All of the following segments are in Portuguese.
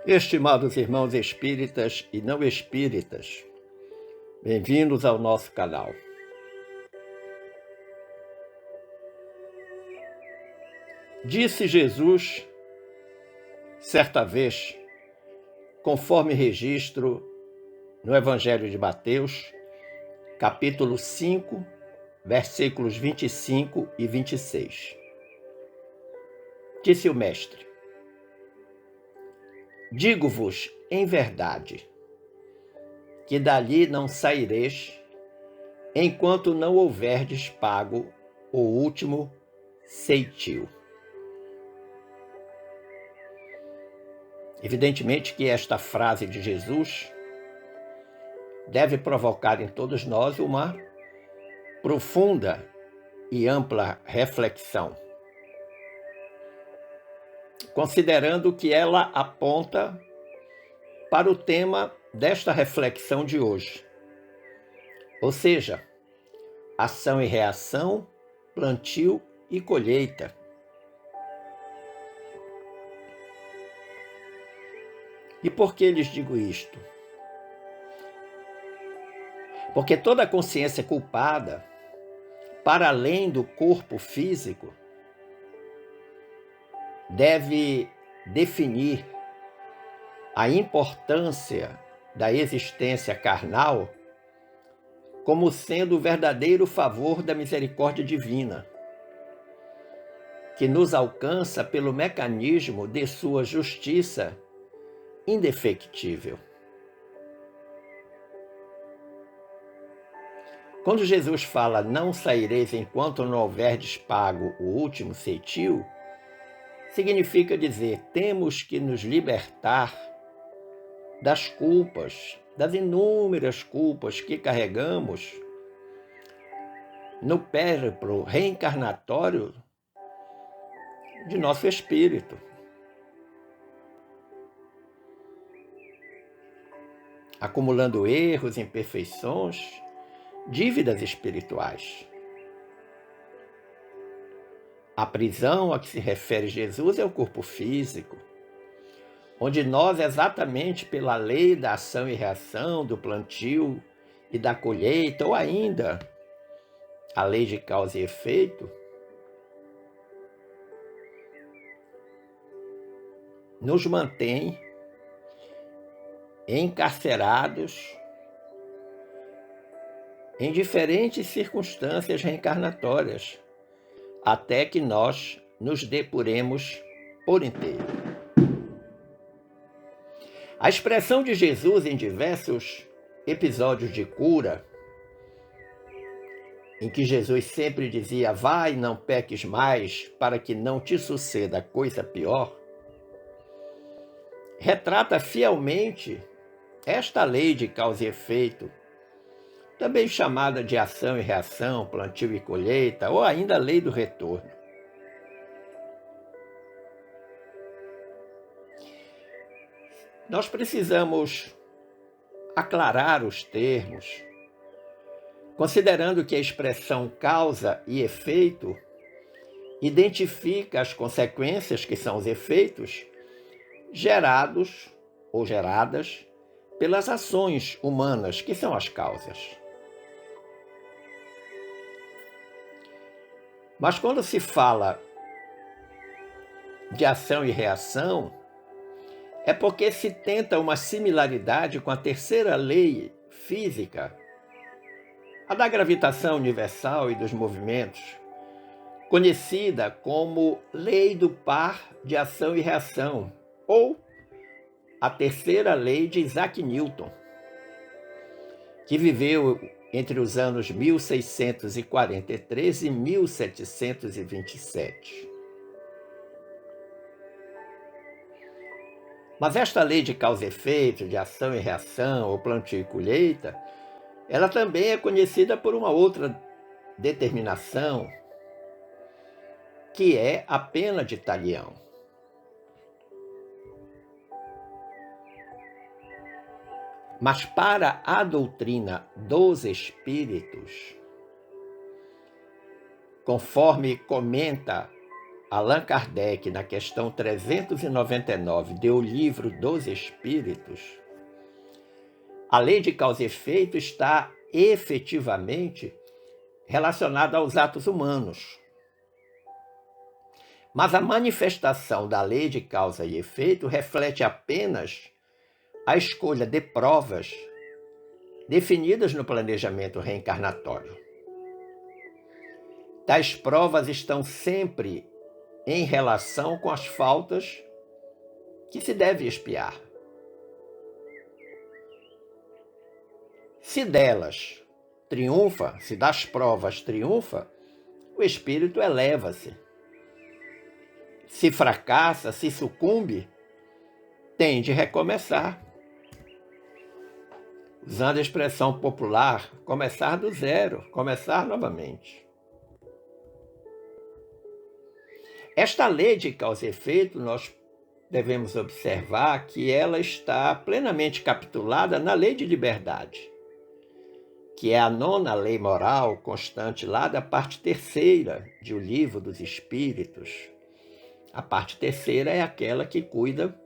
Estimados irmãos espíritas e não espíritas, bem-vindos ao nosso canal. Disse Jesus, certa vez, conforme registro no Evangelho de Mateus, capítulo 5, versículos 25 e 26. Disse o Mestre: digo-vos em verdade, que dali não saireis, enquanto não houverdes pago o último ceitil. Evidentemente que esta frase de Jesus deve provocar em todos nós uma profunda e ampla reflexão, considerando que ela aponta para o tema desta reflexão de hoje, ou seja, ação e reação, plantio e colheita. E por que lhes digo isto? Porque toda consciência culpada, para além do corpo físico, deve definir a importância da existência carnal como sendo o verdadeiro favor da misericórdia divina, que nos alcança pelo mecanismo de sua justiça indefectível. Quando Jesus fala, não saireis enquanto não houverdes pago o último ceitil, significa dizer, temos que nos libertar das culpas, das inúmeras culpas que carregamos no périplo reencarnatório de nosso espírito. Acumulando erros, imperfeições, dívidas espirituais. A prisão a que se refere Jesus é o corpo físico, onde nós, exatamente pela lei da ação e reação, do plantio e da colheita, ou ainda a lei de causa e efeito, nos mantém encarcerados em diferentes circunstâncias reencarnatórias, até que nós nos depuremos por inteiro. A expressão de Jesus em diversos episódios de cura, em que Jesus sempre dizia, vai, não peques mais, para que não te suceda coisa pior, retrata fielmente esta lei de causa e efeito, também chamada de ação e reação, plantio e colheita, ou ainda a lei do retorno. Nós precisamos aclarar os termos, considerando que a expressão causa e efeito identifica as consequências, que são os efeitos, gerados ou geradas pelas ações humanas, que são as causas. Mas quando se fala de ação e reação, é porque se tenta uma similaridade com a terceira lei física, a da gravitação universal e dos movimentos, conhecida como lei do par de ação e reação, ou a terceira lei de Isaac Newton, que viveu entre os anos 1643 e 1727. Mas esta lei de causa e efeito, de ação e reação, ou plantio e colheita, ela também é conhecida por uma outra determinação, que é a pena de talião. Mas para a doutrina dos espíritos, conforme comenta Allan Kardec, na questão 399, deu o livro dos Espíritos, a lei de causa e efeito está efetivamente relacionada aos atos humanos. Mas a manifestação da lei de causa e efeito reflete apenas a escolha de provas definidas no planejamento reencarnatório. Tais provas estão sempre em relação com as faltas que se deve expiar. Se delas triunfa, se das provas triunfa, o espírito eleva-se. Se fracassa, se sucumbe, tem de recomeçar. Usando a expressão popular, começar do zero, começar novamente. Esta lei de causa e efeito, nós devemos observar que ela está plenamente capitulada na lei de liberdade, que é a 9ª lei moral constante lá da parte 3ª de O Livro dos Espíritos. A parte 3ª é aquela que cuida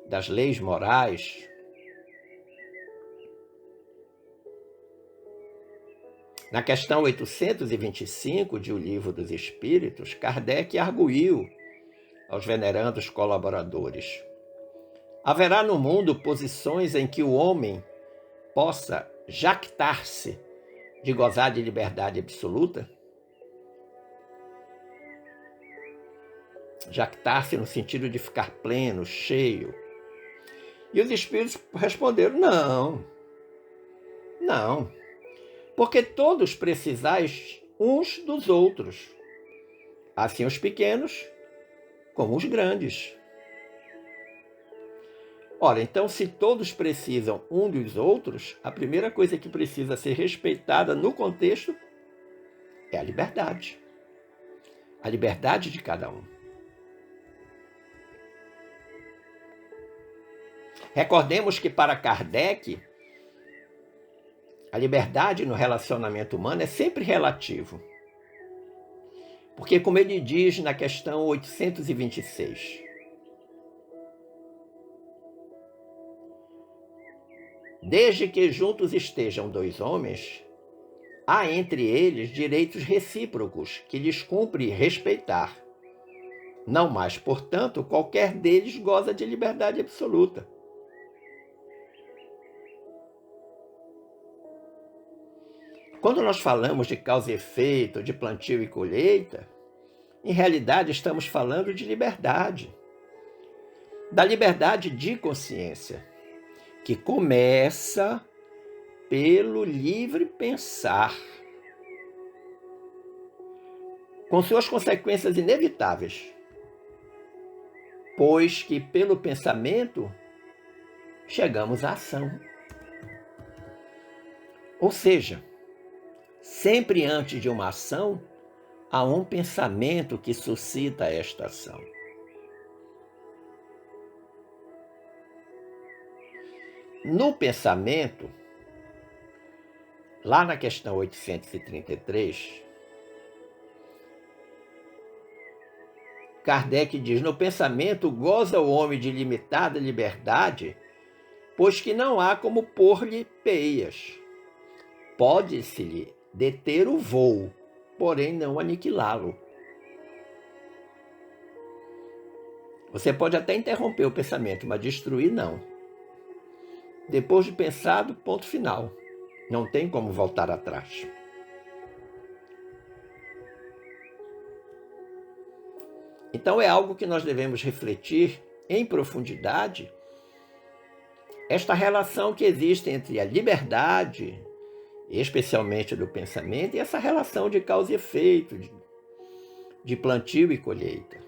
das leis morais. Na questão 825 de O Livro dos Espíritos, Kardec arguiu aos venerandos colaboradores: haverá no mundo posições em que o homem possa jactar-se de gozar de liberdade absoluta? Jactar-se no sentido de ficar pleno, cheio. E os espíritos responderam: não, porque todos precisais uns dos outros, assim os pequenos como os grandes. Ora, então, se todos precisam um dos outros, a primeira coisa que precisa ser respeitada no contexto é a liberdade. A liberdade de cada um. Recordemos que para Kardec, a liberdade no relacionamento humano é sempre relativo. Porque, como ele diz na questão 826, desde que juntos estejam dois homens, há entre eles direitos recíprocos que lhes cumpre respeitar. Não mais, portanto, qualquer deles goza de liberdade absoluta. Quando nós falamos de causa e efeito, de plantio e colheita, em realidade estamos falando de liberdade. Da liberdade de consciência, que começa pelo livre pensar, com suas consequências inevitáveis, pois que pelo pensamento chegamos à ação. Ou seja, sempre antes de uma ação, há um pensamento que suscita esta ação. No pensamento, lá na questão 833, Kardec diz: no pensamento goza o homem de limitada liberdade, pois que não há como pôr-lhe peias. Pode-se-lhe deter o voo, porém não aniquilá-lo. Você pode até interromper o pensamento, mas destruir não. Depois de pensado, ponto final. Não tem como voltar atrás. Então é algo que nós devemos refletir em profundidade, esta relação que existe entre a liberdade, especialmente do pensamento, e essa relação de causa e efeito, de plantio e colheita.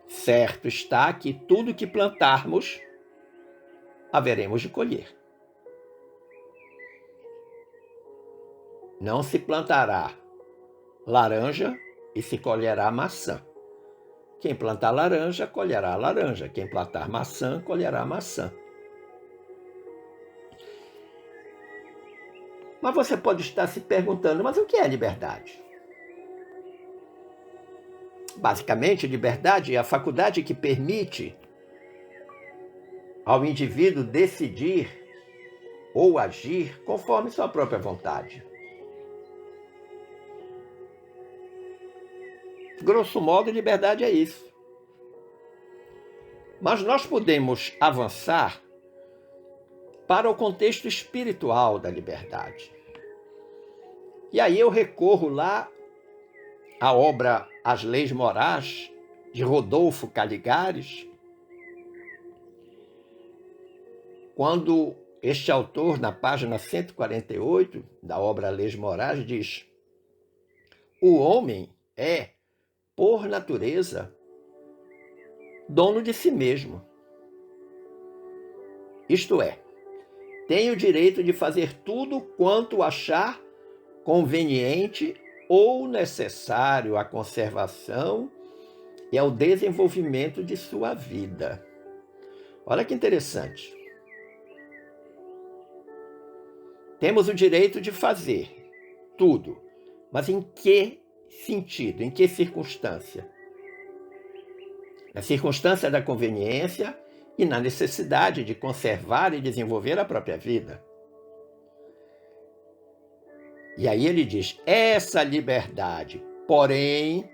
Certo está que tudo que plantarmos, haveremos de colher. Não se plantará laranja e se colherá maçã. Quem plantar laranja, colherá laranja. Quem plantar maçã, colherá maçã. Mas você pode estar se perguntando, mas o que é liberdade? Basicamente, liberdade é a faculdade que permite ao indivíduo decidir ou agir conforme sua própria vontade. Grosso modo, liberdade é isso. Mas nós podemos avançar para o contexto espiritual da liberdade. E aí eu recorro lá à obra As Leis Morais, de Rodolfo Caligares, quando este autor, na página 148 da obra Leis Morais, diz: o homem é, por natureza, dono de si mesmo. Isto é, tem o direito de fazer tudo quanto achar conveniente ou necessário à conservação e ao desenvolvimento de sua vida. Olha que interessante. Temos o direito de fazer tudo, mas em que sentido, em que circunstância? Na circunstância da conveniência e na necessidade de conservar e desenvolver a própria vida. E aí ele diz, essa liberdade, porém,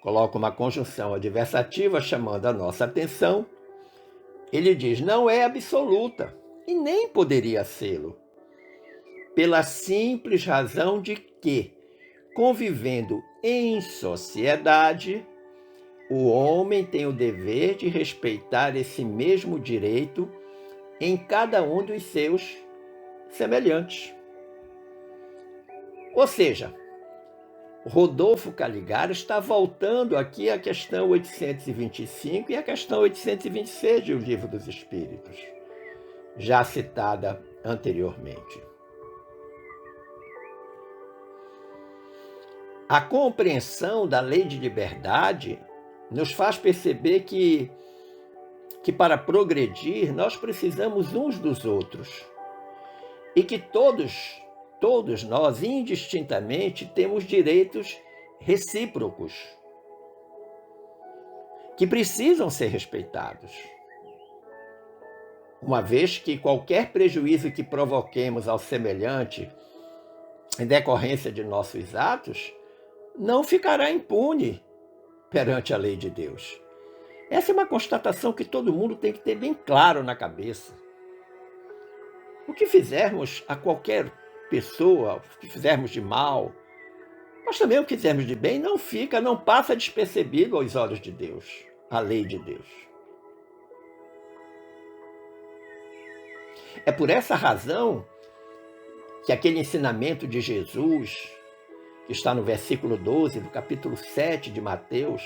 coloca uma conjunção adversativa chamando a nossa atenção, ele diz, não é absoluta e nem poderia sê-lo, pela simples razão de que, convivendo em sociedade, o homem tem o dever de respeitar esse mesmo direito em cada um dos seus semelhantes. Ou seja, Rodolfo Caligares está voltando aqui à questão 825 e à questão 826 do Livro dos Espíritos, já citada anteriormente. A compreensão da lei de liberdade nos faz perceber que para progredir nós precisamos uns dos outros e que todos nós, indistintamente, temos direitos recíprocos que precisam ser respeitados. Uma vez que qualquer prejuízo que provoquemos ao semelhante em decorrência de nossos atos não ficará impune perante a lei de Deus. Essa é uma constatação que todo mundo tem que ter bem claro na cabeça. O que fizermos a qualquer pessoa, o que fizermos de mal, mas também o que fizermos de bem, não passa despercebido aos olhos de Deus, a lei de Deus. É por essa razão que aquele ensinamento de Jesus, que está no versículo 12 do capítulo 7 de Mateus,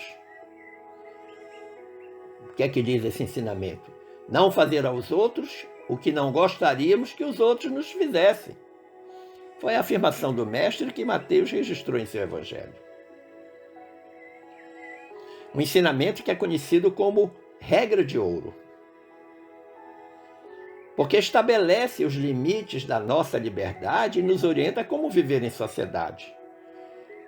o que é que diz esse ensinamento? Não fazer aos outros o que não gostaríamos que os outros nos fizessem. Foi a afirmação do Mestre que Mateus registrou em seu Evangelho. Um ensinamento que é conhecido como regra de ouro, porque estabelece os limites da nossa liberdade e nos orienta a como viver em sociedade,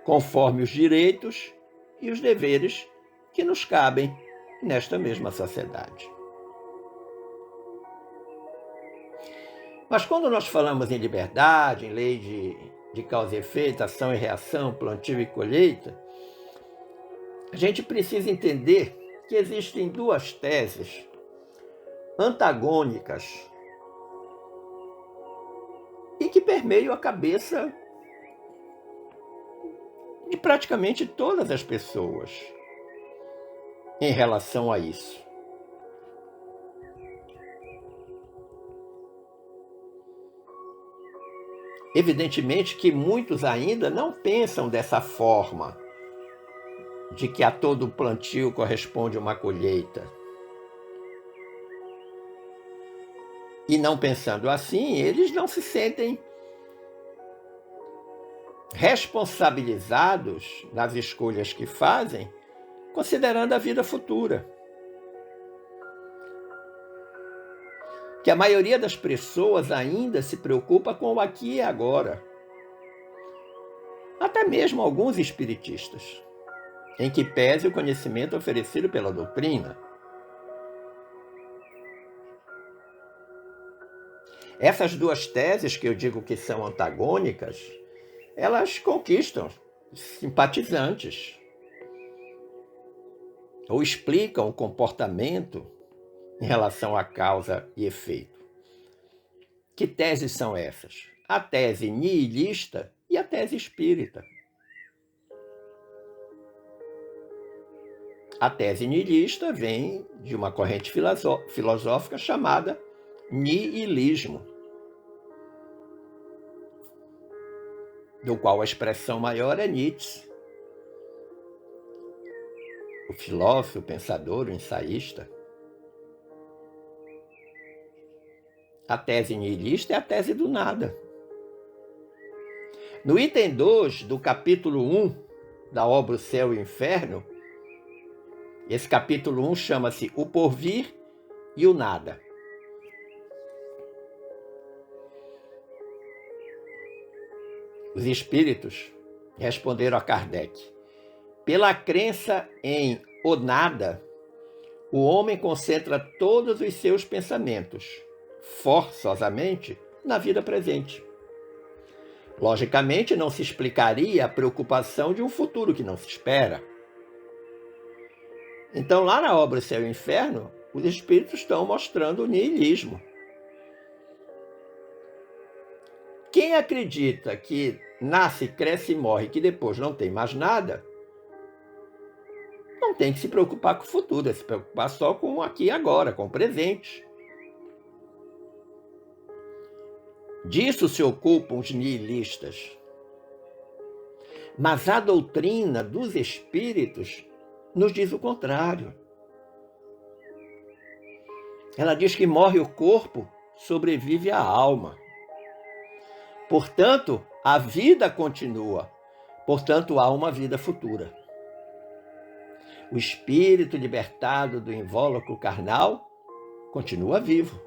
conforme os direitos e os deveres que nos cabem nesta mesma sociedade. Mas quando nós falamos em liberdade, em lei de causa e efeito, ação e reação, plantio e colheita, a gente precisa entender que existem duas teses antagônicas e que permeiam a cabeça de praticamente todas as pessoas em relação a isso. Evidentemente que muitos ainda não pensam dessa forma, de que a todo plantio corresponde uma colheita. E não pensando assim, eles não se sentem responsabilizados nas escolhas que fazem, considerando a vida futura. Que a maioria das pessoas ainda se preocupa com o aqui e agora. Até mesmo alguns espiritistas. em que pese o conhecimento oferecido pela doutrina. Essas duas teses, que eu digo que são antagônicas, elas conquistam simpatizantes ou explicam o comportamento em relação à causa e efeito. Que teses são essas? A tese nihilista e a tese espírita. A tese nihilista vem de uma corrente filosófica chamada nihilismo, do qual a expressão maior é Nietzsche, o filósofo, o pensador, o ensaísta. A tese nihilista é a tese do nada. No item 2 do capítulo 1 da obra O Céu e o Inferno, esse capítulo 1 chama-se O Porvir e o Nada. Os espíritos responderam a Kardec: pela crença em o nada, o homem concentra todos os seus pensamentos, forçosamente, na vida presente. Logicamente, não se explicaria a preocupação de um futuro que não se espera. Então, lá na obra O Céu e o Inferno, os espíritos estão mostrando o nihilismo. Quem acredita que nasce, cresce e morre, que depois não tem mais nada, não tem que se preocupar com o futuro, é se preocupar só com o aqui e agora, com o presente. Disso se ocupam os nihilistas. Mas a doutrina dos espíritos nos diz o contrário. Ela diz que morre o corpo, sobrevive a alma. Portanto, a vida continua. Portanto, há uma vida futura. O espírito libertado do invólucro carnal continua vivo.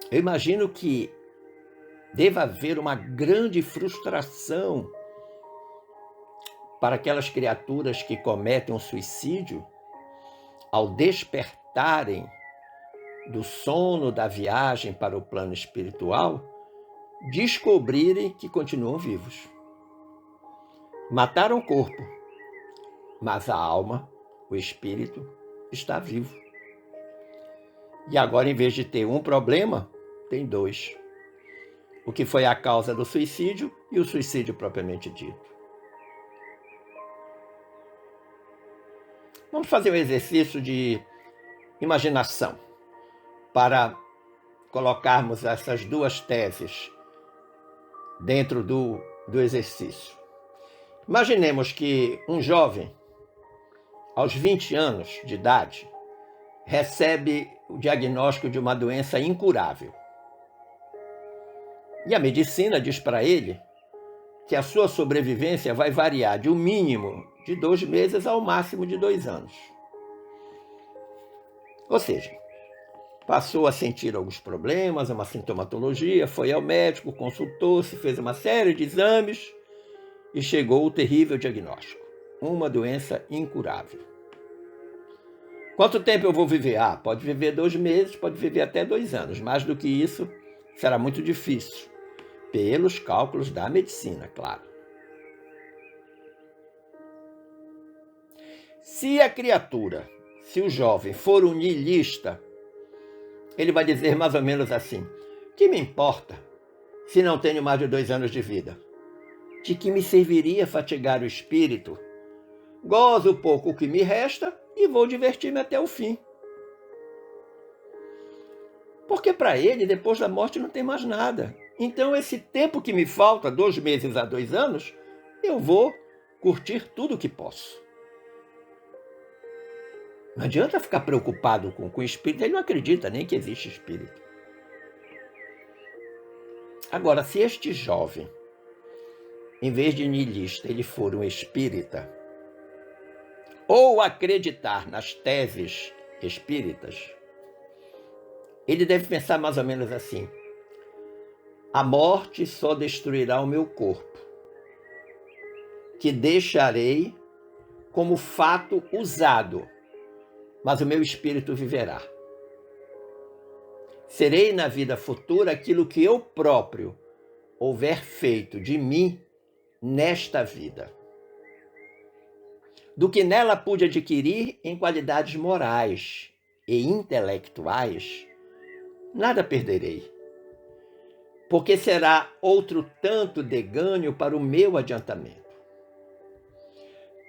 Eu imagino que deva haver uma grande frustração para aquelas criaturas que cometem um suicídio ao despertarem do sono da viagem para o plano espiritual, descobrirem que continuam vivos. Mataram o corpo, mas a alma, o espírito, está vivo. E agora, em vez de ter um problema, tem dois. O que foi a causa do suicídio e o suicídio propriamente dito. Vamos fazer um exercício de imaginação para colocarmos essas duas teses dentro do exercício. Imaginemos que um jovem, aos 20 anos de idade, recebe o diagnóstico de uma doença incurável. E a medicina diz para ele que a sua sobrevivência vai variar de um mínimo de 2 meses ao máximo de 2 anos. Ou seja, passou a sentir alguns problemas, uma sintomatologia, foi ao médico, consultou-se, fez uma série de exames e chegou o terrível diagnóstico: uma doença incurável. Quanto tempo eu vou viver? Pode viver 2 meses, pode viver até 2 anos. Mais do que isso, será muito difícil, pelos cálculos da medicina, claro. Se a criatura, se o jovem for um niilista, ele vai dizer mais ou menos assim: que me importa se não tenho mais de 2 anos de vida? De que me serviria fatigar o espírito? Gozo o pouco que me resta e vou divertir-me até o fim. Porque para ele, depois da morte, não tem mais nada. Então, esse tempo que me falta, 2 meses a 2 anos, eu vou curtir tudo o que posso. Não adianta ficar preocupado com o espírito, ele não acredita nem que existe espírito. Agora, se este jovem, em vez de niilista, ele for um espírita, ou acreditar nas teses espíritas, ele deve pensar mais ou menos assim: a morte só destruirá o meu corpo, que deixarei como fato usado, mas o meu espírito viverá. Serei na vida futura aquilo que eu próprio houver feito de mim nesta vida. Do que nela pude adquirir em qualidades morais e intelectuais, nada perderei, porque será outro tanto de ganho para o meu adiantamento.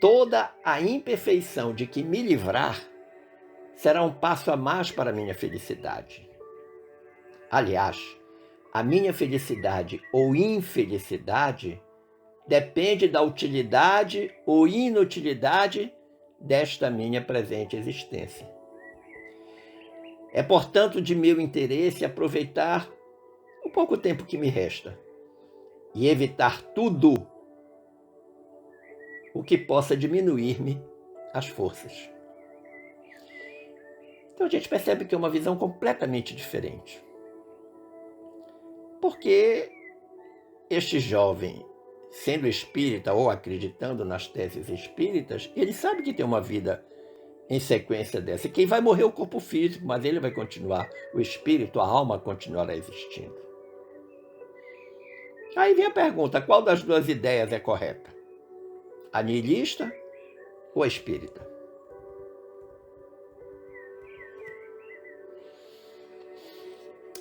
Toda a imperfeição de que me livrar será um passo a mais para a minha felicidade. Aliás, a minha felicidade ou infelicidade depende da utilidade ou inutilidade desta minha presente existência. É, portanto, de meu interesse aproveitar o pouco tempo que me resta e evitar tudo o que possa diminuir-me as forças. Então a gente percebe que é uma visão completamente diferente. Porque este jovem, sendo espírita ou acreditando nas teses espíritas, ele sabe que tem uma vida em sequência dessa. Quem vai morrer é o corpo físico, mas ele vai continuar, o espírito, a alma continuará existindo. Aí vem a pergunta, qual das duas ideias é correta? A nihilista ou a espírita?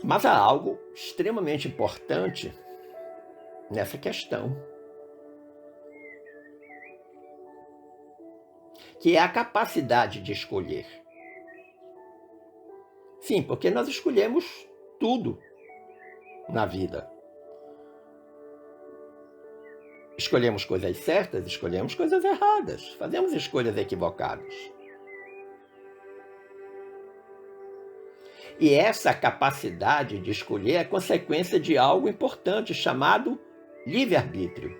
Mas há algo extremamente importante nessa questão, que é a capacidade de escolher. Sim, porque nós escolhemos tudo na vida. Escolhemos coisas certas, escolhemos coisas erradas, fazemos escolhas equivocadas. E essa capacidade de escolher é consequência de algo importante chamado livre-arbítrio,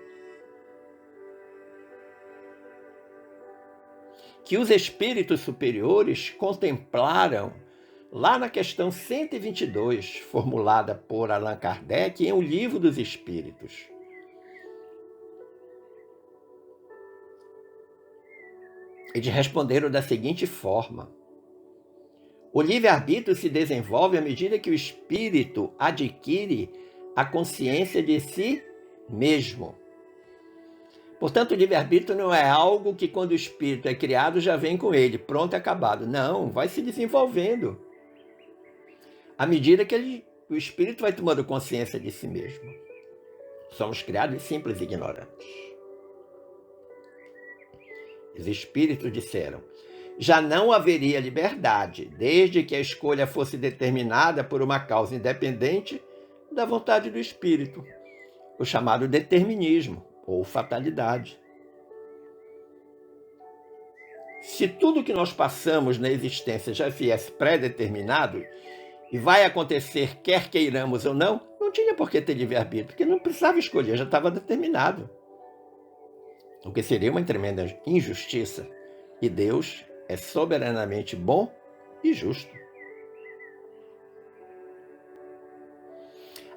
que os espíritos superiores contemplaram lá na questão 122, formulada por Allan Kardec em O Livro dos Espíritos. Eles responderam da seguinte forma: o livre-arbítrio se desenvolve à medida que o espírito adquire a consciência de si mesmo. Portanto, o livre-arbítrio não é algo que, quando o espírito é criado, já vem com ele, pronto e acabado. Não, vai se desenvolvendo à medida que o espírito vai tomando consciência de si mesmo. Somos criados simples e ignorantes. Os espíritos disseram: já não haveria liberdade, desde que a escolha fosse determinada por uma causa independente da vontade do espírito, o chamado determinismo ou fatalidade. Se tudo que nós passamos na existência já viesse pré-determinado e vai acontecer quer queiramos ou não, não tinha por que ter livre-arbítrio, porque não precisava escolher, já estava determinado. O que seria uma tremenda injustiça. E Deus é soberanamente bom e justo.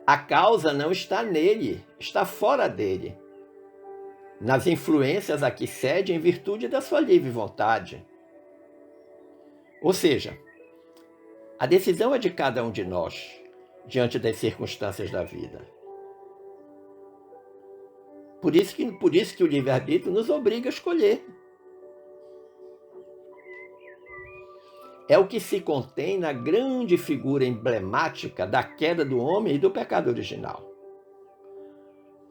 A causa não está nele, está fora dele, nas influências a que cede em virtude da sua livre vontade. Ou seja, a decisão é de cada um de nós, diante das circunstâncias da vida. Por isso que o livre-arbítrio nos obriga a escolher. É o que se contém na grande figura emblemática da queda do homem e do pecado original.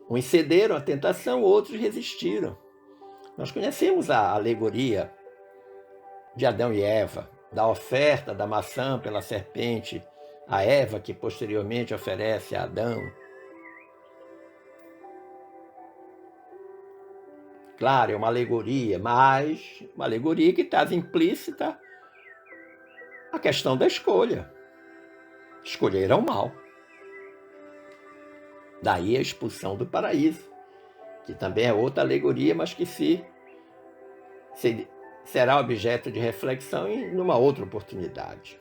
Uns cederam à tentação, outros resistiram. Nós conhecemos a alegoria de Adão e Eva, da oferta da maçã pela serpente a Eva, que posteriormente oferece a Adão. Claro, é uma alegoria, mas uma alegoria que está implícita a questão da escolha. Escolheram o mal. Daí a expulsão do paraíso, que também é outra alegoria, mas que será objeto de reflexão em numa outra oportunidade.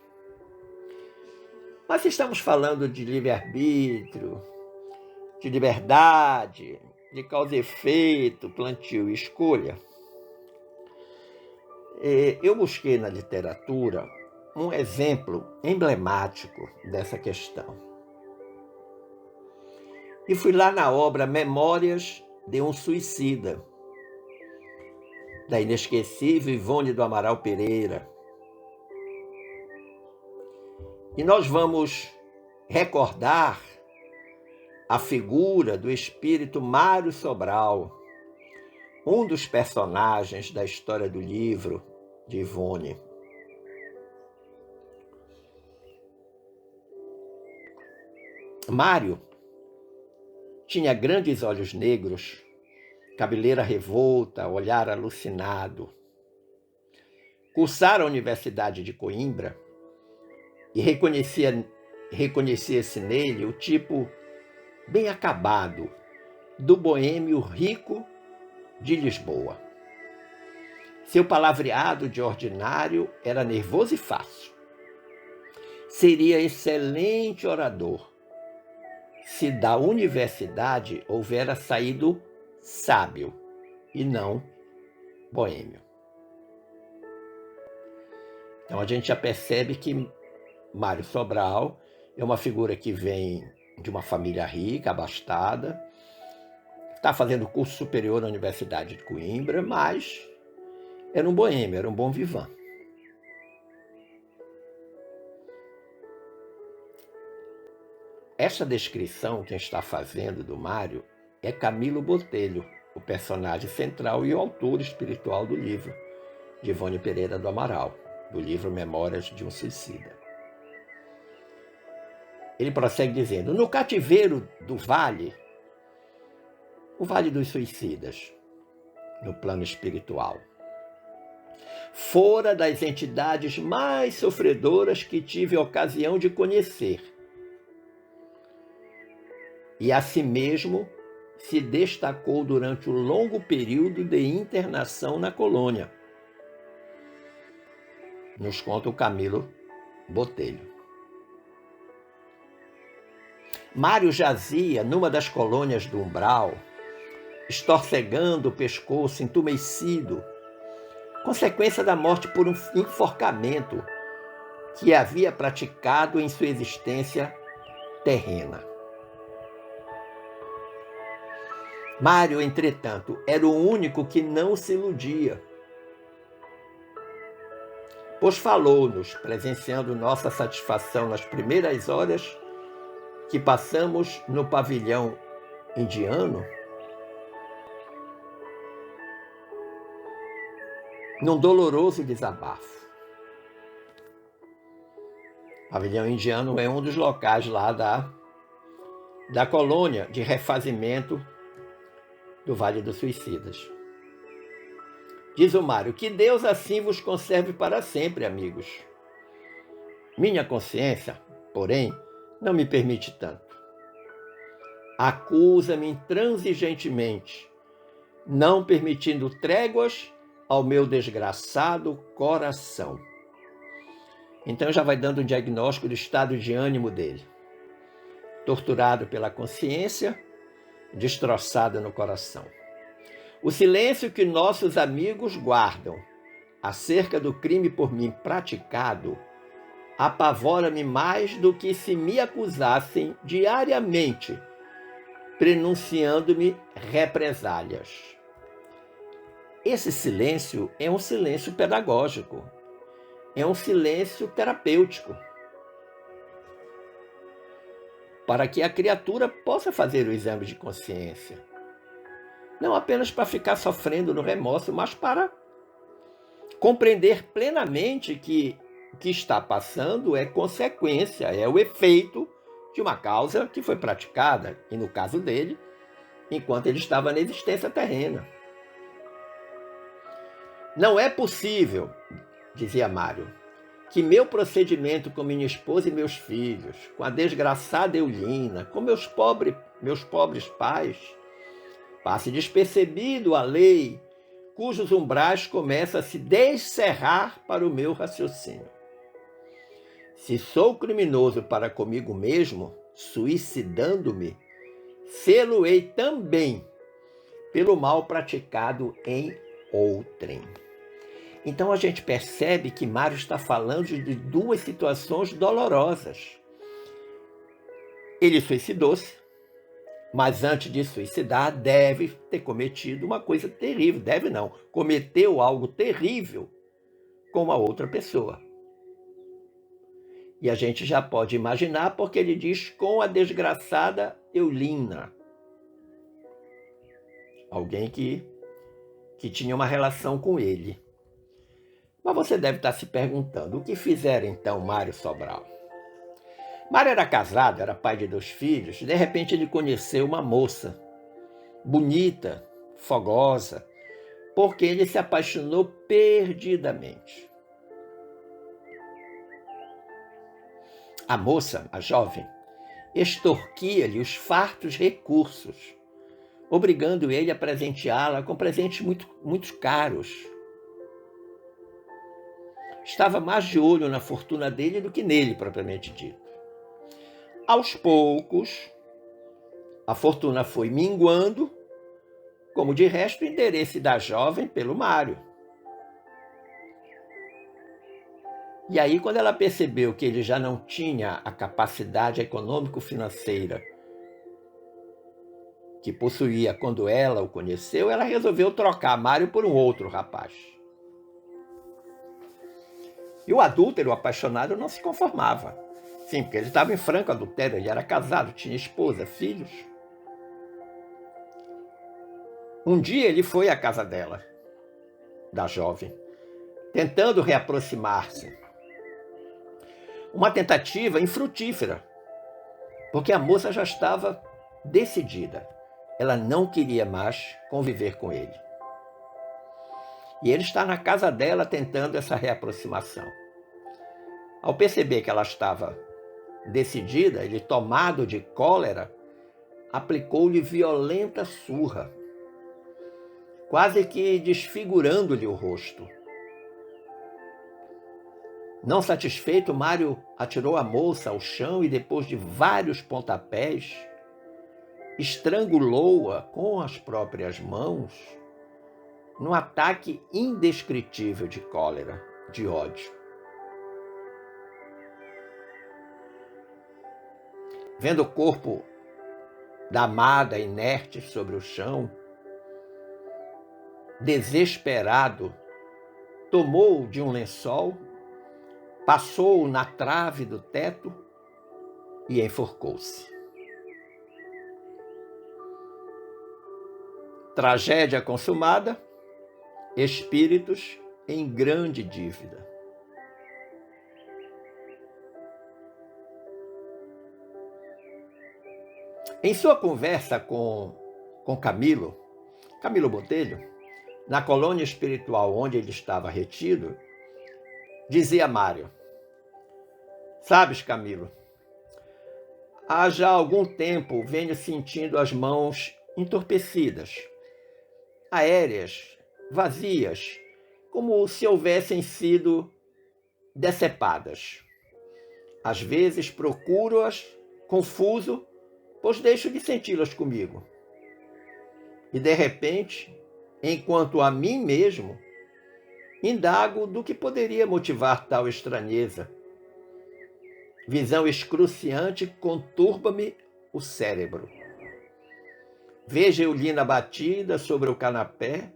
Mas se estamos falando de livre-arbítrio, de liberdade, de causa e efeito, plantio e escolha, eu busquei na literatura um exemplo emblemático dessa questão. E fui lá na obra Memórias de um Suicida, da inesquecível Ivone do Amaral Pereira. E nós vamos recordar a figura do espírito Mário Sobral, um dos personagens da história do livro de Ivone. Mário tinha grandes olhos negros, cabeleira revolta, olhar alucinado. Cursara a Universidade de Coimbra e reconhecia-se nele o tipo bem acabado do boêmio rico de Lisboa. Seu palavreado de ordinário era nervoso e fácil. Seria excelente orador se da universidade houvera saído sábio e não boêmio. Então a gente já percebe que Mário Sobral é uma figura que vem de uma família rica, abastada, está fazendo curso superior na Universidade de Coimbra, mas era um boêmio, era um bom vivant. Essa descrição, quem está fazendo do Mário, é Camilo Botelho, o personagem central e o autor espiritual do livro, de Ivone Pereira do Amaral, do livro Memórias de um Suicida. Ele prossegue dizendo: no cativeiro do vale, o Vale dos Suicidas, no plano espiritual, fora das entidades mais sofredoras que tive a ocasião de conhecer, e a si mesmo se destacou durante o longo período de internação na colônia, nos conta o Camilo Botelho. Mário jazia numa das colônias do umbral, estorcegando o pescoço, entumecido, consequência da morte por um enforcamento que havia praticado em sua existência terrena. Mário, entretanto, era o único que não se iludia, pois falou-nos, presenciando nossa satisfação nas primeiras horas que passamos no pavilhão indiano, num doloroso desabafo. O pavilhão indiano é um dos locais lá da colônia de refazimento do Vale dos Suicidas. Diz o Mário: que Deus assim vos conserve para sempre, amigos. Minha consciência, porém, não me permite tanto. Acusa-me intransigentemente, não permitindo tréguas ao meu desgraçado coração. Então já vai dando um diagnóstico do estado de ânimo dele. Torturado pela consciência, destroçado no coração. O silêncio que nossos amigos guardam acerca do crime por mim praticado apavora-me mais do que se me acusassem diariamente, prenunciando-me represálias. Esse silêncio é um silêncio pedagógico, é um silêncio terapêutico, para que a criatura possa fazer o exame de consciência. Não apenas para ficar sofrendo no remorso, mas para compreender plenamente que o que está passando é consequência, é o efeito de uma causa que foi praticada, e no caso dele, enquanto ele estava na existência terrena. Não é possível, dizia Mário, que meu procedimento com minha esposa e meus filhos, com a desgraçada Eulina, com meus pobres pais, passe despercebido a lei, cujos umbrais começam a se descerrar para o meu raciocínio. Se sou criminoso para comigo mesmo, suicidando-me, sê-lo-ei também pelo mal praticado em outrem. Então a gente percebe que Mário está falando de duas situações dolorosas. Ele suicidou-se, mas antes de suicidar deve ter cometido uma coisa terrível. Deve não, cometeu algo terrível com uma outra pessoa. E a gente já pode imaginar porque ele diz com a desgraçada Eulina. Alguém que tinha uma relação com ele. Mas você deve estar se perguntando, o que fizeram então Mário Sobral? Mário era casado, era pai de 2 filhos, de repente ele conheceu uma moça, bonita, fogosa, porque ele se apaixonou perdidamente. A moça, a jovem, extorquia-lhe os fartos recursos, obrigando ele a presenteá-la com presentes muito caros. Estava mais de olho na fortuna dele do que nele, propriamente dito. Aos poucos, a fortuna foi minguando, como de resto o interesse da jovem pelo Mário. E aí, quando ela percebeu que ele já não tinha a capacidade econômico-financeira que possuía quando ela o conheceu, ela resolveu trocar Mário por um outro rapaz. E o adúltero, o apaixonado, não se conformava. Sim, porque ele estava em franco adultério, ele era casado, tinha esposa, filhos. Um dia ele foi à casa dela, da jovem, tentando reaproximar-se. Uma tentativa infrutífera, porque a moça já estava decidida. Ela não queria mais conviver com ele. E ele está na casa dela tentando essa reaproximação. Ao perceber que ela estava decidida, ele, tomado de cólera, aplicou-lhe violenta surra, quase que desfigurando-lhe o rosto. Não satisfeito, Mário atirou a moça ao chão e, depois de vários pontapés, estrangulou-a com as próprias mãos, num ataque indescritível de cólera, de ódio. Vendo o corpo da amada inerte sobre o chão, desesperado, tomou de um lençol, passou-o na trave do teto e enforcou-se. Tragédia consumada, espíritos em grande dívida. Em sua conversa com Camilo Botelho, na colônia espiritual onde ele estava retido, dizia Mário: sabes, Camilo, há já algum tempo venho sentindo as mãos entorpecidas, aéreas, vazias, como se houvessem sido decepadas. Às vezes procuro-as, confuso, pois deixo de senti-las comigo. E de repente, enquanto a mim mesmo, indago do que poderia motivar tal estranheza. Visão excruciante conturba-me o cérebro. Vejo Eulina batida sobre o canapé,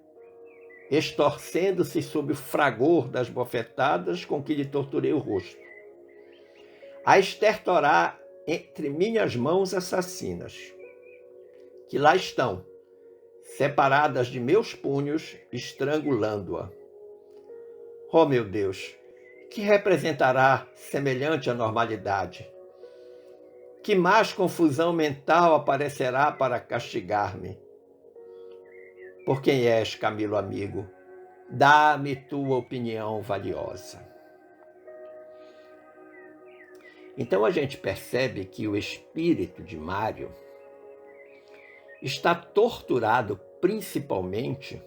estorcendo-se sob o fragor das bofetadas com que lhe torturei o rosto, a estertorar entre minhas mãos assassinas, que lá estão, separadas de meus punhos, estrangulando-a. Oh, meu Deus, que representará semelhante anormalidade? Que mais confusão mental aparecerá para castigar-me? Por quem és, Camilo amigo? Dá-me tua opinião valiosa. Então a gente percebe que o espírito de Mário está torturado principalmente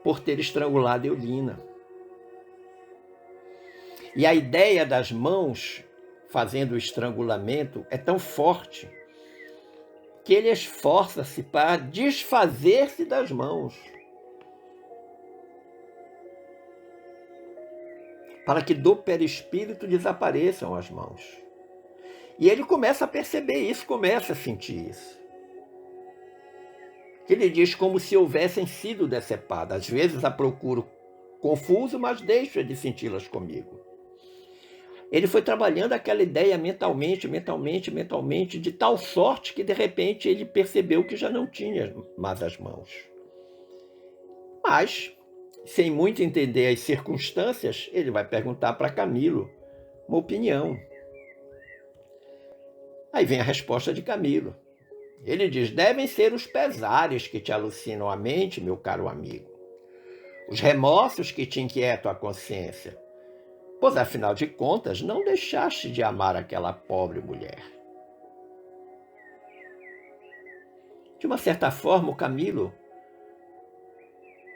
por ter estrangulado Eulina. E a ideia das mãos fazendo o estrangulamento é tão forte que ele esforça-se para desfazer-se das mãos, para que do perispírito desapareçam as mãos. E ele começa a perceber isso, começa a sentir isso. Ele diz como se houvessem sido decepadas. Às vezes a procuro confuso, mas deixa de senti-las comigo. Ele foi trabalhando aquela ideia mentalmente, de tal sorte que de repente ele percebeu que já não tinha mais as mãos. Mas, sem muito entender as circunstâncias, ele vai perguntar para Camilo uma opinião. Aí vem a resposta de Camilo. Ele diz: devem ser os pesares que te alucinam a mente, meu caro amigo. Os remorsos que te inquietam a consciência. Pois, afinal de contas, não deixaste de amar aquela pobre mulher. De uma certa forma, o Camilo,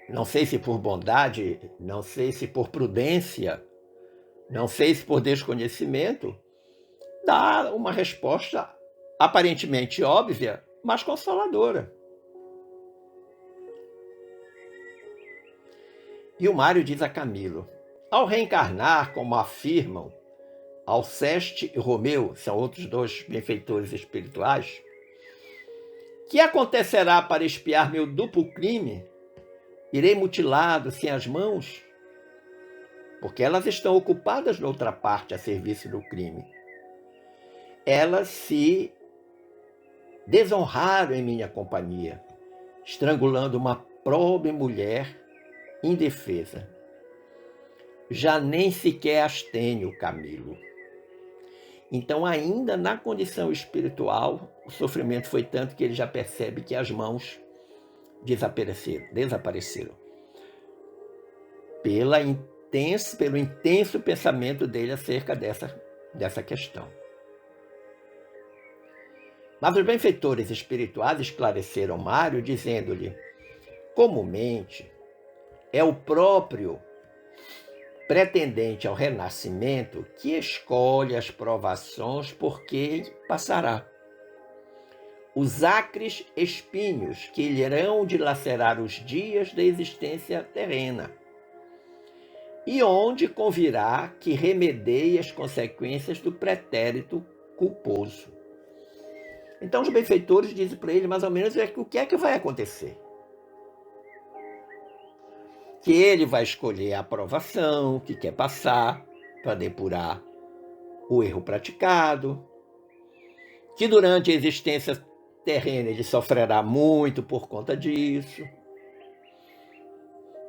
não sei se por bondade, não sei se por prudência, não sei se por desconhecimento, dá uma resposta aparentemente óbvia, mas consoladora. E o Mário diz a Camilo: ao reencarnar, como afirmam Alceste e Romeu, são outros dois benfeitores espirituais, que acontecerá para expiar meu duplo crime? Irei mutilado sem as mãos? Porque elas estão ocupadas noutra parte a serviço do crime. Elas se desonraram em minha companhia, estrangulando uma pobre mulher indefesa. Já nem sequer as tenho, Camilo. Então, ainda na condição espiritual, o sofrimento foi tanto que ele já percebe que as desapareceram. Pelo intenso pensamento dele acerca dessa questão. Mas os benfeitores espirituais esclareceram Mário, dizendo-lhe: comumente, é o próprio pretendente ao renascimento que escolhe as provações por que passará. Os acres espinhos que lhe irão dilacerar os dias da existência terrena, e onde convirá que remedeie as consequências do pretérito culposo. Então os benfeitores dizem para ele mais ou menos o que é que vai acontecer. Que ele vai escolher a aprovação que quer passar para depurar o erro praticado, que durante a existência terrena ele sofrerá muito por conta disso,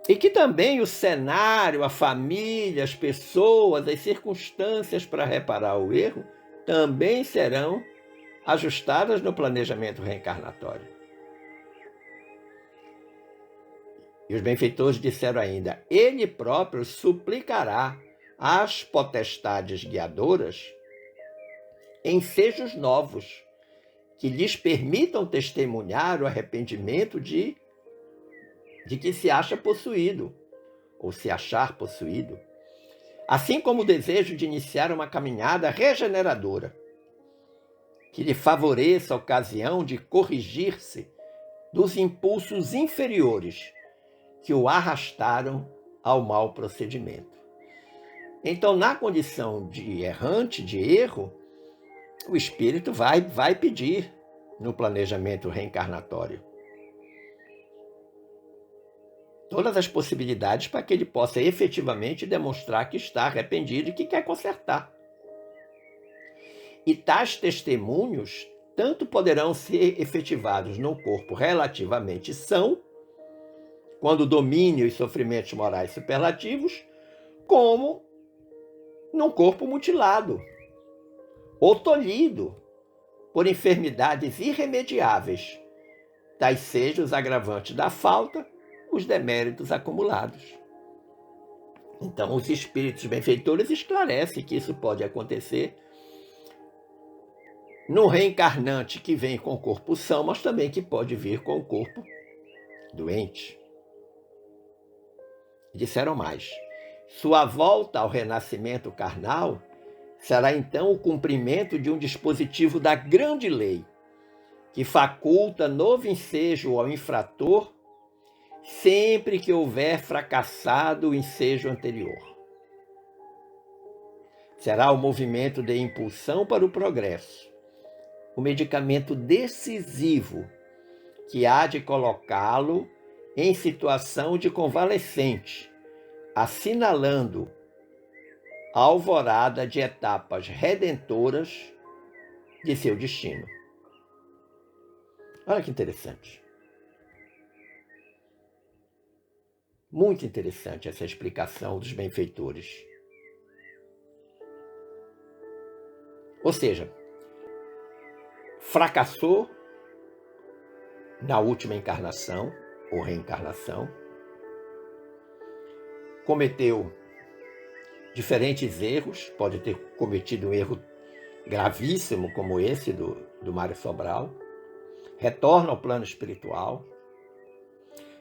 e que também o cenário, a família, as pessoas, as circunstâncias para reparar o erro também serão ajustadas no planejamento reencarnatório. E os benfeitores disseram ainda: ele próprio suplicará às potestades guiadoras ensejos novos que lhes permitam testemunhar o arrependimento de que se acha possuído, ou se achar possuído, assim como o desejo de iniciar uma caminhada regeneradora, que lhe favoreça a ocasião de corrigir-se dos impulsos inferiores que o arrastaram ao mau procedimento. Então, na condição de errante, de erro, o espírito vai pedir no planejamento reencarnatório todas as possibilidades para que ele possa efetivamente demonstrar que está arrependido e que quer consertar. E tais testemunhos tanto poderão ser efetivados num corpo relativamente são, quando domine os sofrimentos morais superlativos, como num corpo mutilado ou tolhido por enfermidades irremediáveis, tais sejam os agravantes da falta, os deméritos acumulados. Então, os espíritos benfeitores esclarecem que isso pode acontecer no reencarnante que vem com o corpo são, mas também que pode vir com o corpo doente. Disseram mais: sua volta ao renascimento carnal será então o cumprimento de um dispositivo da grande lei, que faculta novo ensejo ao infrator sempre que houver fracassado o ensejo anterior. Será o movimento de impulsão para o progresso, o medicamento decisivo que há de colocá-lo em situação de convalescente, assinalando a alvorada de etapas redentoras de seu destino. Olha que interessante. Muito interessante essa explicação dos benfeitores. Ou seja, fracassou na última encarnação ou reencarnação, cometeu diferentes erros, pode ter cometido um erro gravíssimo como esse do Mário Sobral, retorna ao plano espiritual,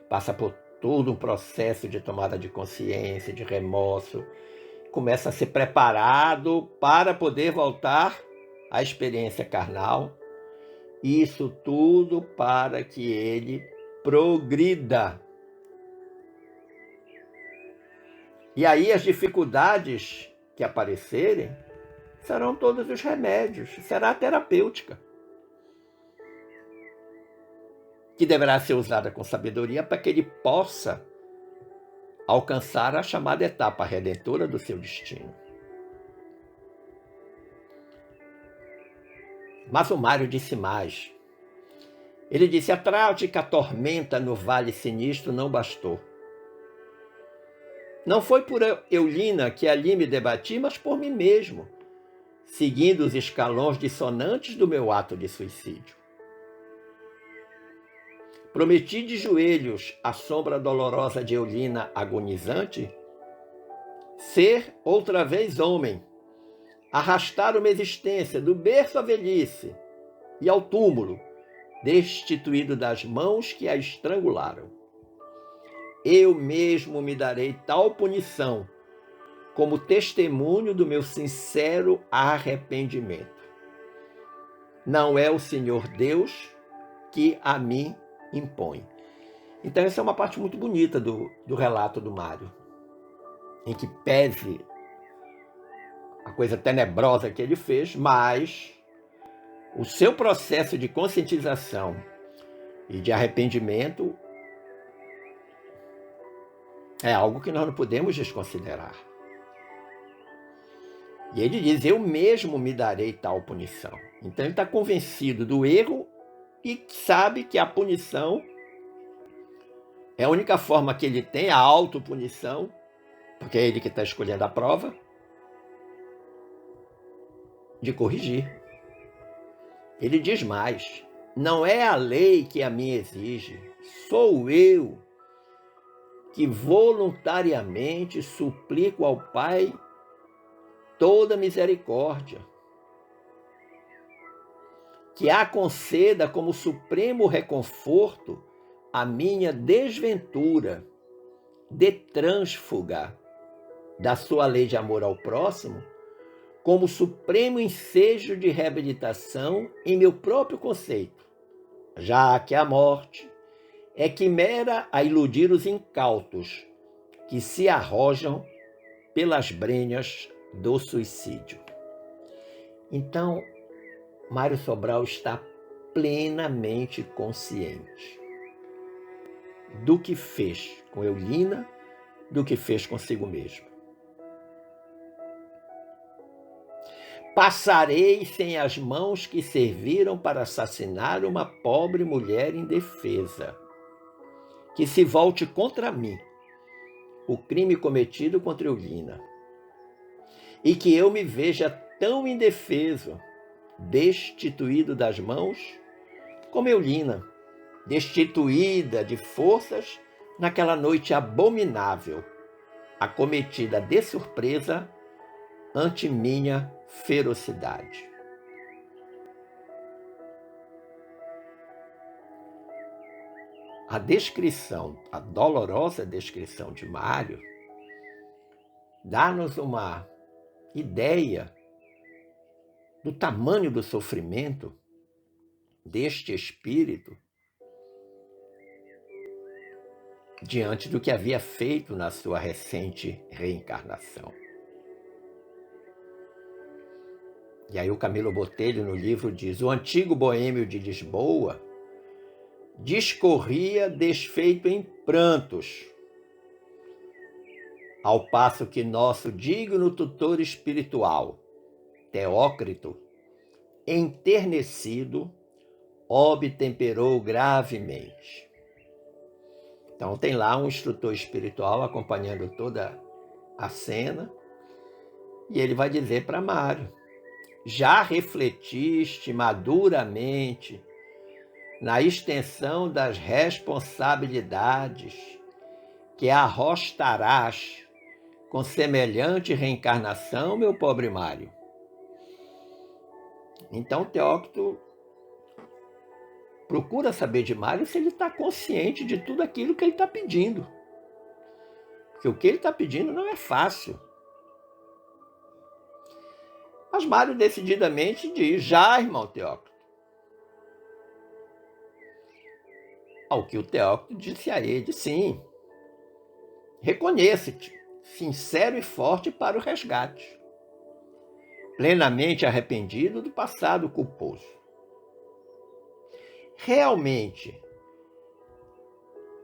passa por todo um processo de tomada de consciência, de remorso, começa a ser preparado para poder voltar à experiência carnal. Isso tudo para que ele progrida. E aí as dificuldades que aparecerem serão todos os remédios, será a terapêutica, que deverá ser usada com sabedoria para que ele possa alcançar a chamada etapa redentora do seu destino. Mas o Mário disse mais. Ele disse: a trágica tormenta no vale sinistro não bastou. Não foi por Eulina que ali me debati, mas por mim mesmo, seguindo os escalões dissonantes do meu ato de suicídio. Prometi de joelhos à sombra dolorosa de Eulina agonizante ser outra vez homem, arrastar uma existência do berço à velhice e ao túmulo, destituído das mãos que a estrangularam. Eu mesmo me darei tal punição, como testemunho do meu sincero arrependimento. Não é o Senhor Deus que a mim impõe. Então essa é uma parte muito bonita do relato do Mário, em que pese a coisa tenebrosa que ele fez, mas o seu processo de conscientização e de arrependimento é algo que nós não podemos desconsiderar. E ele diz: eu mesmo me darei tal punição. Então ele está convencido do erro e sabe que a punição é a única forma que ele tem, a autopunição, porque é ele que está escolhendo a prova, de corrigir. Ele diz mais: não é a lei que a mim exige, sou eu que voluntariamente suplico ao Pai toda misericórdia, que a conceda como supremo reconforto a minha desventura de trânsfuga da sua lei de amor ao próximo, como supremo ensejo de reabilitação em meu próprio conceito, já que a morte é quimera a iludir os incautos que se arrojam pelas brenhas do suicídio. Então, Mário Sobral está plenamente consciente do que fez com Eulina, do que fez consigo mesmo. Passarei sem as mãos que serviram para assassinar uma pobre mulher indefesa, que se volte contra mim o crime cometido contra Eulina, e que eu me veja tão indefeso, destituído das mãos, como Eulina, destituída de forças naquela noite abominável, acometida de surpresa ante minha ferocidade. A descrição, a dolorosa descrição de Mário, dá-nos uma ideia do tamanho do sofrimento deste espírito diante do que havia feito na sua recente reencarnação. E aí o Camilo Botelho, no livro, diz: o antigo boêmio de Lisboa discorria desfeito em prantos, ao passo que nosso digno tutor espiritual, Teócrito, enternecido, obtemperou gravemente. Então tem lá um instrutor espiritual acompanhando toda a cena, e ele vai dizer para Mário: já refletiste maduramente na extensão das responsabilidades que arrostarás com semelhante reencarnação, meu pobre Mário? Então Teócrito procura saber de Mário se ele está consciente de tudo aquilo que ele está pedindo. Porque o que ele está pedindo não é fácil. Mas Mário decididamente diz: já, irmão Teócrito. Ao que o Teócrito disse a ele: sim, reconheça-te sincero e forte para o resgate, plenamente arrependido do passado culposo. Realmente,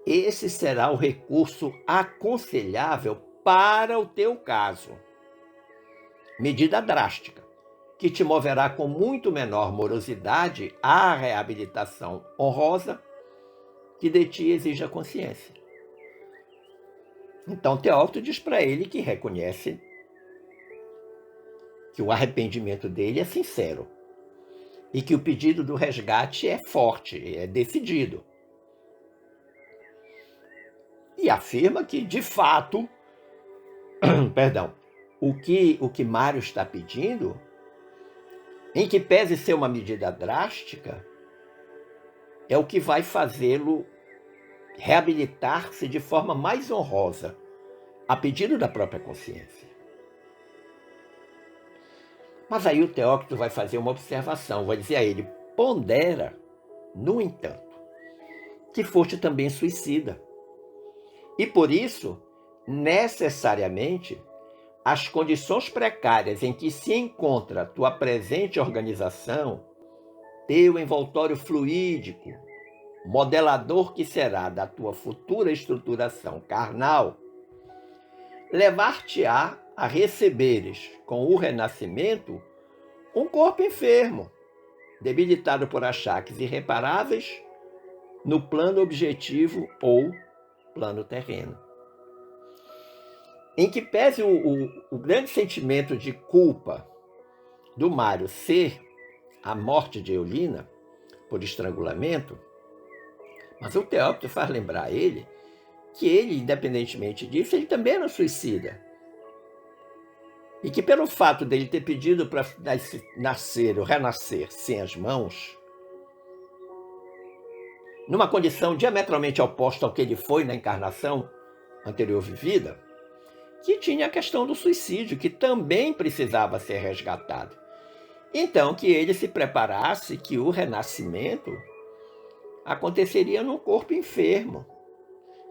esse será o recurso aconselhável para o teu caso. Medida drástica, que te moverá com muito menor morosidade à reabilitação honrosa que de ti exige a consciência. Então Teócrito diz para ele que reconhece que o arrependimento dele é sincero e que o pedido do resgate é forte, é decidido. E afirma que, de fato, o que Mário está pedindo, em que pese ser uma medida drástica, é o que vai fazê-lo reabilitar-se de forma mais honrosa, a pedido da própria consciência. Mas aí o Teócrito vai fazer uma observação, vai dizer a ele: pondera, no entanto, que foste também suicida. E por isso, necessariamente, as condições precárias em que se encontra tua presente organização, teu envoltório fluídico, modelador que será da tua futura estruturação carnal, levar-te-á a receberes, com o renascimento, um corpo enfermo, debilitado por achaques irreparáveis no plano objetivo ou plano terreno. Em que pese o grande sentimento de culpa do Mário ser a morte de Eulina por estrangulamento, mas o Teócrito faz lembrar a ele que ele, independentemente disso, ele também era suicida. E que pelo fato dele ter pedido para nascer ou renascer sem as mãos, numa condição diametralmente oposta ao que ele foi na encarnação anterior vivida, que tinha a questão do suicídio, que também precisava ser resgatado. Então, que ele se preparasse que o renascimento aconteceria num corpo enfermo.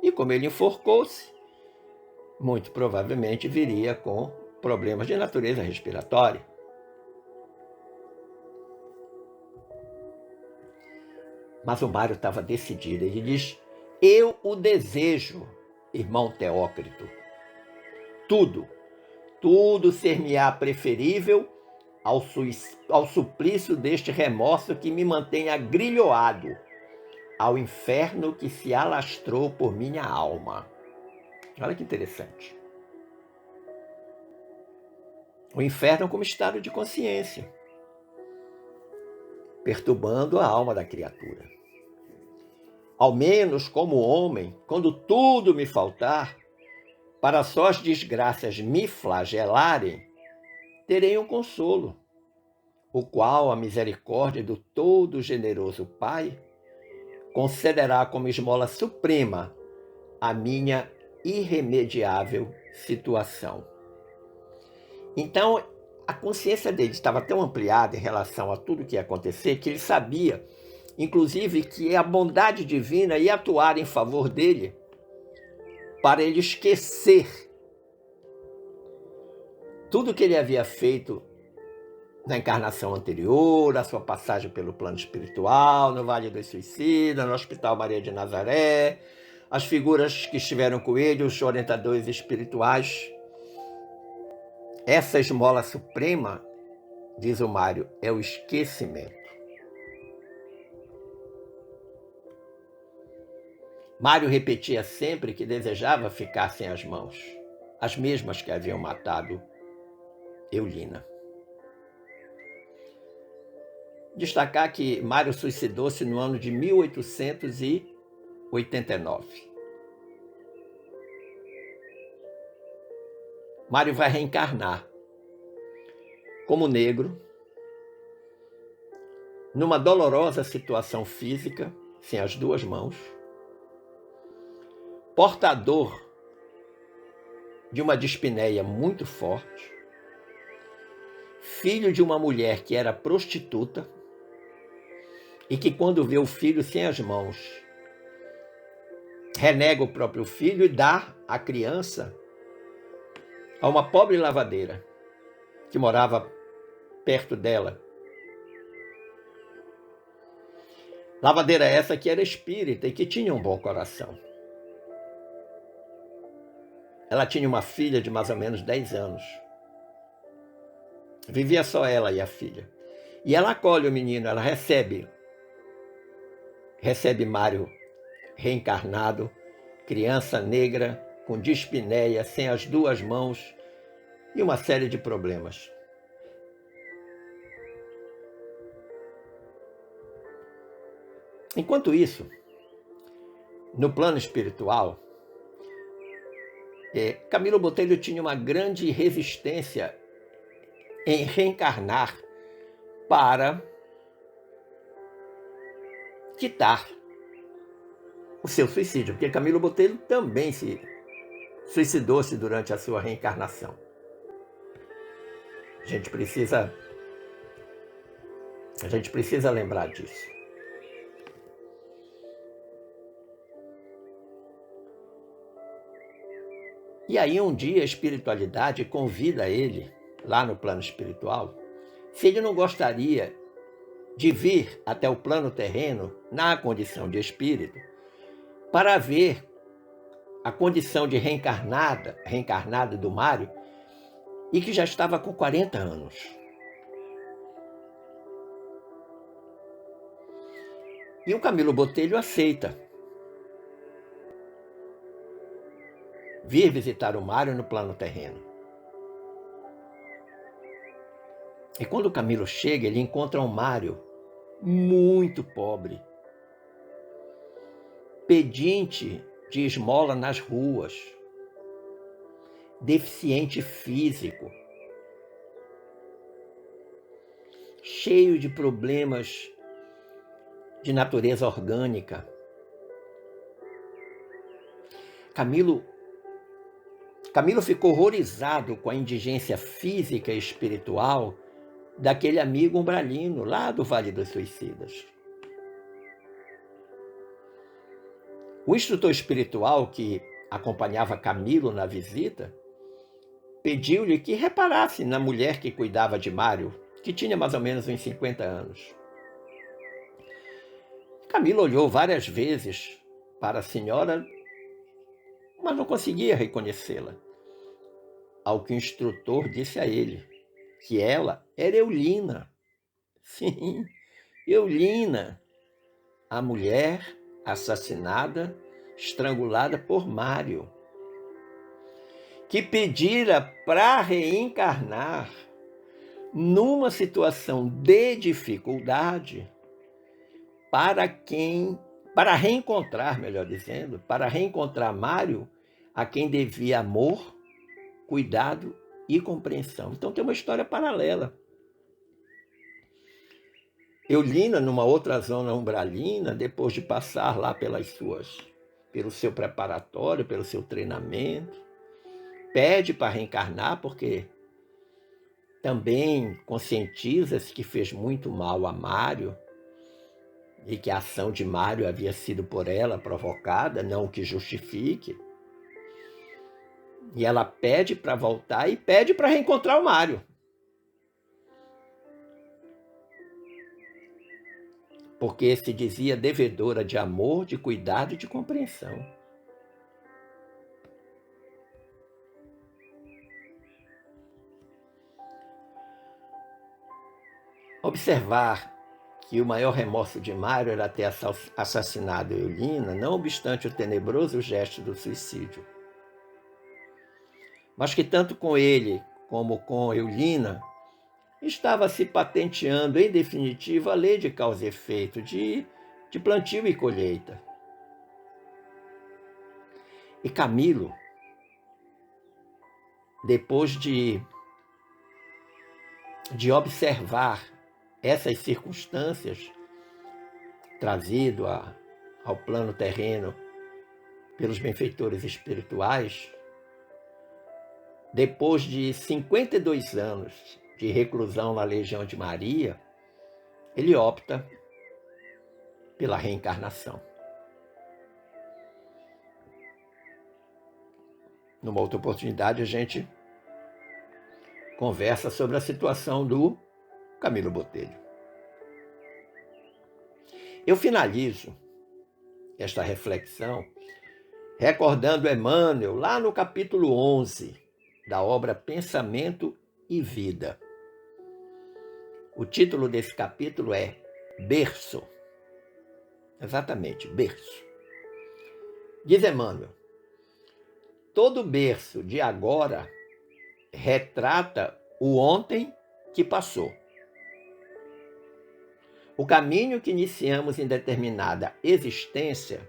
E como ele enforcou-se, muito provavelmente viria com problemas de natureza respiratória. Mas o Mário estava decidido. Ele diz: eu o desejo, irmão Teócrito. Tudo ser-me-á preferível ao suplício deste remorso que me mantém agrilhoado, ao inferno que se alastrou por minha alma. Olha que interessante. O inferno como estado de consciência, perturbando a alma da criatura. Ao menos como homem, quando tudo me faltar, para só as desgraças me flagelarem, terei um consolo, o qual a misericórdia do todo generoso Pai concederá como esmola suprema a minha irremediável situação. Então, a consciência dele estava tão ampliada em relação a tudo que ia acontecer, que ele sabia inclusive que a bondade divina ia atuar em favor dele para ele esquecer tudo que ele havia feito na encarnação anterior, a sua passagem pelo plano espiritual, no Vale dos Suicidas, no Hospital Maria de Nazaré, as figuras que estiveram com ele, os orientadores espirituais. Essa esmola suprema, diz o Mário, é o esquecimento. Mário repetia sempre que desejava ficar sem as mãos, as mesmas que haviam matado Eulina. Destacar que Mário suicidou-se no ano de 1889. Mário vai reencarnar como negro, numa dolorosa situação física, sem as duas mãos, portador de uma dispneia muito forte, filho de uma mulher que era prostituta e que, quando vê o filho sem as mãos, renega o próprio filho e dá a criança a uma pobre lavadeira que morava perto dela. Lavadeira essa que era espírita e que tinha um bom coração. Ela tinha uma filha de mais ou menos 10 anos. Vivia só ela e a filha. E ela acolhe o menino, ela recebe Mário reencarnado, criança negra, com dispneia, sem as duas mãos e uma série de problemas. Enquanto isso, no plano espiritual, Camilo Botelho tinha uma grande resistência em reencarnar para quitar o seu suicídio, porque Camilo Botelho também se suicidou-se durante a sua reencarnação. A gente precisa lembrar disso. E aí um dia a espiritualidade convida ele, lá no plano espiritual, se ele não gostaria de vir até o plano terreno, na condição de espírito, para ver a condição de reencarnada do Mário, e que já estava com 40 anos. E o Camilo Botelho aceita vir visitar o Mário no plano terreno. E quando o Camilo chega, ele encontra um Mário muito pobre, pedinte de esmola nas ruas, deficiente físico, cheio de problemas de natureza orgânica. Camilo ficou horrorizado com a indigência física e espiritual daquele amigo umbralino lá do Vale dos Suicidas. O instrutor espiritual que acompanhava Camilo na visita pediu-lhe que reparasse na mulher que cuidava de Mário, que tinha mais ou menos uns 50 anos. Camilo olhou várias vezes para a senhora, mas não conseguia reconhecê-la. Ao que o instrutor disse a ele que ela era Eulina. Sim, Eulina, a mulher assassinada, estrangulada por Mário, que pedira para reencarnar numa situação de dificuldade para reencontrar, melhor dizendo, para reencontrar Mário, a quem devia amor, cuidado e compreensão. Então tem uma história paralela. Eulina, numa outra zona umbralina, depois de passar lá pelo seu preparatório, pelo seu treinamento, pede para reencarnar, porque também conscientiza-se que fez muito mal a Mário, e que a ação de Mário havia sido por ela provocada, não o que justifique. E ela pede para voltar e pede para reencontrar o Mário. Porque se dizia devedora de amor, de cuidado e de compreensão. Observar que o maior remorso de Mário era ter assassinado Eulina, não obstante o tenebroso gesto do suicídio. Mas que tanto com ele como com Eulina, estava se patenteando, em definitiva, a lei de causa e efeito, de plantio e colheita. E Camilo, depois de observar essas circunstâncias, trazido ao plano terreno pelos benfeitores espirituais, depois de 52 anos de reclusão na Legião de Maria, ele opta pela reencarnação. Numa outra oportunidade, a gente conversa sobre a situação do Camilo Botelho. Eu finalizo esta reflexão recordando Emmanuel, lá no capítulo 11 da obra Pensamento e Vida. O título desse capítulo é Berço. Exatamente, berço. Diz Emmanuel: todo berço de agora retrata o ontem que passou. O caminho que iniciamos em determinada existência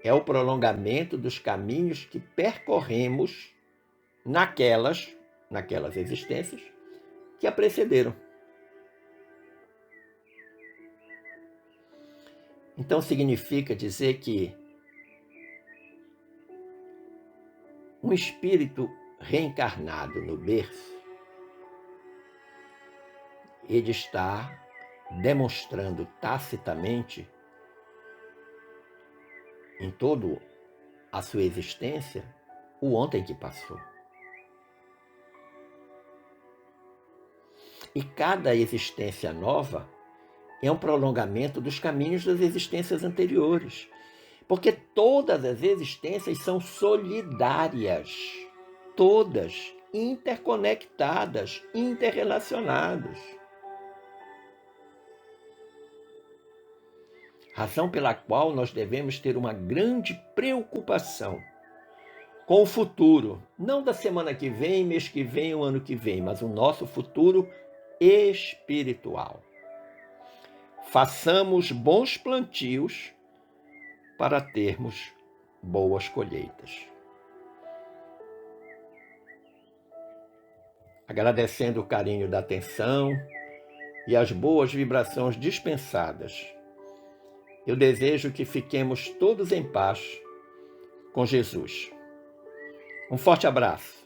é o prolongamento dos caminhos que percorremos naquelas existências que a precederam. Então significa dizer que um espírito reencarnado no berço, ele está demonstrando tacitamente em toda a sua existência o ontem que passou. E cada existência nova é um prolongamento dos caminhos das existências anteriores. Porque todas as existências são solidárias, todas interconectadas, interrelacionadas. Razão pela qual nós devemos ter uma grande preocupação com o futuro, não da semana que vem, mês que vem, o ano que vem, mas o nosso futuro espiritual. Façamos bons plantios para termos boas colheitas. Agradecendo o carinho da atenção e as boas vibrações dispensadas, eu desejo que fiquemos todos em paz com Jesus. Um forte abraço.